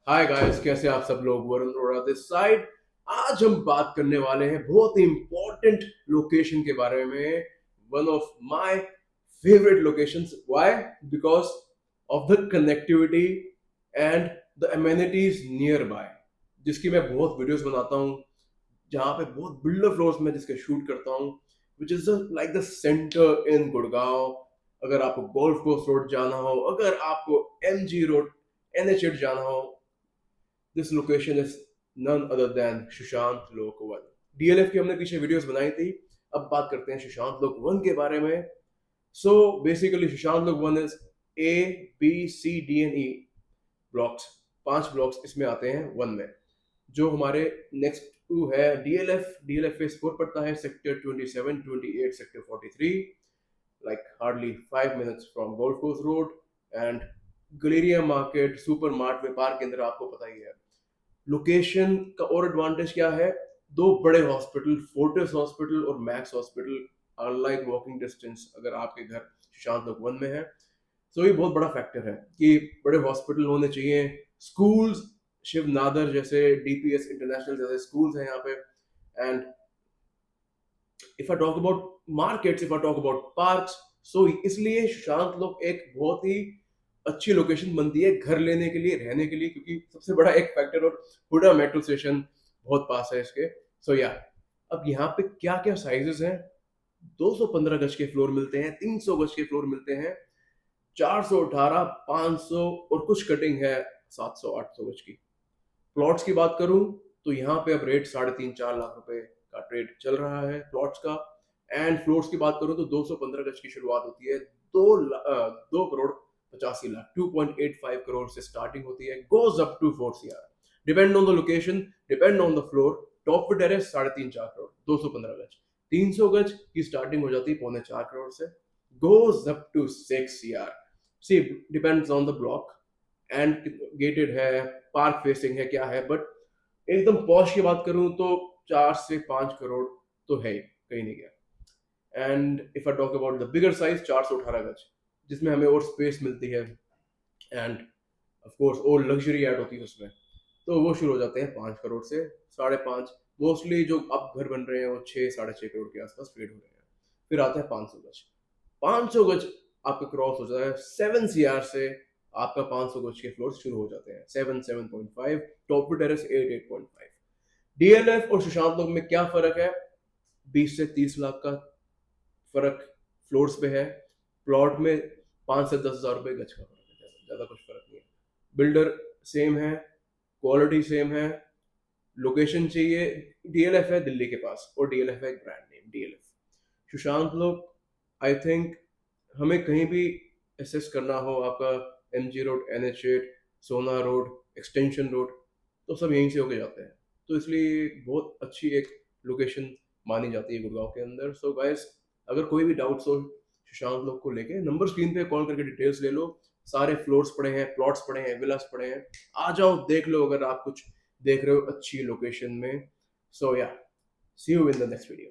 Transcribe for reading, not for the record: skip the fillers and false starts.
Hi guys, कैसे आप सब लोग। Varun Arora this side. आज हम बात करने वाले हैं बहुत ही इंपॉर्टेंट लोकेशन के बारे में। One of my favourite locations. Why? Because of the connectivity and the amenities near by, जिसकी मैं बहुत वीडियोस बनाता हूँ, जहाँ पे बहुत बिल्डर फ्लोर्स में जिसके शूट करता हूँ, which is like the centre in Gurgaon. अगर आपको गोल्फ कोर्स रोड जाना हो, अगर आपको MG रोड NH8 जाना हो, this location is none other than Sushant Lok one. DLF की हमने पीछे वीडियोस बनाई थी। अब बात करते हैं सुशांत लोक वन के बारे में। So basically Sushant Lok one is A B C D and E blocks. 5 blocks इसमें आते हैं वन में। जो हमारे नेक्स्ट टू है DLF फेज 4 पड़ता है, sector 27, 28, sector 43, like hardly 5 minutes from Gold Coast Road and Galleria market, super mart, व्यापार केंद्र आपको पता ही है। लोकेशन का और एडवांटेज क्या है? दो बड़े हॉस्पिटल, फोर्टिस हॉस्पिटल और Max hospital, are like walking distance अगर आपके घर सुशांत लोक वन में है। तो ये बहुत बड़ा फैक्टर है कि बड़े हॉस्पिटल होने चाहिए। स्कूल्स, शिव नादर जैसे, DPS इंटरनेशनल जैसे स्कूल्स हैं यहाँ पे। And if I talk about markets, if I talk about parks, so इसलिए सुशांत लोक एक बहुत ही अच्छी लोकेशन बनती है घर लेने के लिए, रहने के लिए, क्योंकि सबसे बड़ा एक फैक्टर, और हुडा मेट्रो स्टेशन बहुत पास है इसके। सो या, अब यहाँ पे क्या क्या साइजेस हैं? 215 गज के फ्लोर मिलते हैं, 300 गज के फ्लोर मिलते हैं, 418, 500 और कुछ कटिंग है 700 800 गज की। प्लॉट्स की बात करूं तो यहाँ पे अब रेट 3.5 4 लाख रुपए का ट्रेड चल रहा है प्लॉट्स का। एंड फ्लोर्स की बात करूं तो 215 गज की शुरुआत होती है, 2 करोड़ 85 लाख, 2.85 करोड़ से स्टार्टिंग होती है, goes up to 4 CR, depend on the location, depend on the floor. Top पे टेरेस 3.5 4 करोड़, 215 गज। 300 गज की स्टार्टिंग हो जाती है 3.25 करोड़ से, goes up to 6 CR। See, depends on the block and gated है, पार्क फेसिंग है, क्या है। बट एकदम पॉश की बात करूं तो 4 से 5 करोड़ तो है ही, कहीं नहीं गया। And if I talk about the bigger size, 418 गज, जिसमें हमें और स्पेस मिलती है एंड ऑफ कोर्स और लग्जरी ऐड होती है उसमें, तो वो शुरू हो जाते हैं 5 करोड़ से, 5.5। मोस्टली जो अब घर बन रहे हैं वो 6 साढ़े 6 करोड़ के आसपास ट्रेड हो रहे हैं। फिर आता है 500 गज। 500 गज आपका क्रॉस हो जाता है 7 CR से, आपका 500 गज के फ्लोर शुरू हो जाते हैं 7 7.5, टॉप टेरेस 8 8.5। DLF और सुशांत लोक में क्या फर्क है? 20 से 30 लाख का फर्क फ्लोर्स पे है। प्लॉट में 5 से 10 हजार रुपए गज का फर्क है, ज्यादा कुछ फर्क नहीं है। बिल्डर सेम है, क्वालिटी सेम है, लोकेशन चाहिए। DLF है दिल्ली के पास और DLF है एक ब्रांड नेम DLF। सुशांत लोक, आई थिंक हमें कहीं भी एसेस करना हो, आपका MG रोड, NH8, सोना रोड, एक्सटेंशन रोड, तो सब यहीं से होके जाते हैं। तो इसलिए बहुत अच्छी एक लोकेशन मानी जाती है गुड़गांव के अंदर। सो गाइस, अगर कोई भी डाउट्स हो सुशांत लोक को लेके, नंबर स्क्रीन पे कॉल करके डिटेल्स ले लो। सारे फ्लोर्स पड़े हैं, प्लॉट्स पड़े हैं, विलास पड़े हैं, आ जाओ देख लो अगर आप कुछ देख रहे हो अच्छी लोकेशन में। So yeah, see you in the next video.